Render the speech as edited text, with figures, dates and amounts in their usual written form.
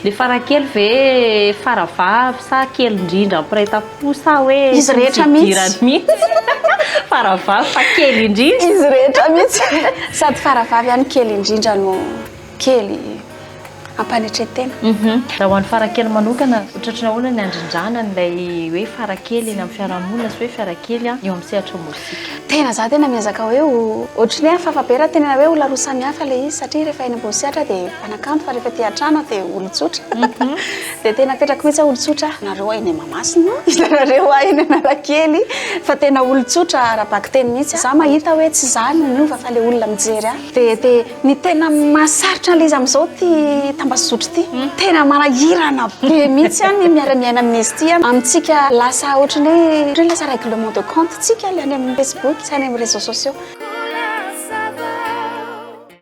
le farakely ve faravavy sa kely indrindra ampiray-tapo sa hoe izy rehetra mihitsy faravavy fa kely indrindra izy rehetra mihitsy sady faravavy ihany kely indrindra no kely ampanetretena raha ho an'ny farakely manokana ohatratra olona ny andrindrana nilay hoe farakely eny amin'ny fiarahamonina sy hoe fiarakely eo amin'ny sehatra mozika tena za tena miezaka hoe ohatrany hoe fafabera tena hoe olona roa samihafa le izy satria rehefa eny ambony sehatra dia mpanakanto fa rehefa ty an-trano dia olon-tsotra dia tena petraka mihitsy olon-tsotra nareo eny Mahamasina nareo eny Analakely fa tena olon-tsotra arabaky teny mihitsy za mahita hoe tsy zany miova fa le olona mijery dia ny tena mahasarotra le izy amin'izao ty tambazotry ty tena manahirana be mihitsy any miara-miaina amin'izy ty amintsika lasa ohatrany hoe lasa règlement de compte tsika le any amin'ny Facebook sy any amin'ny réseaux sociaux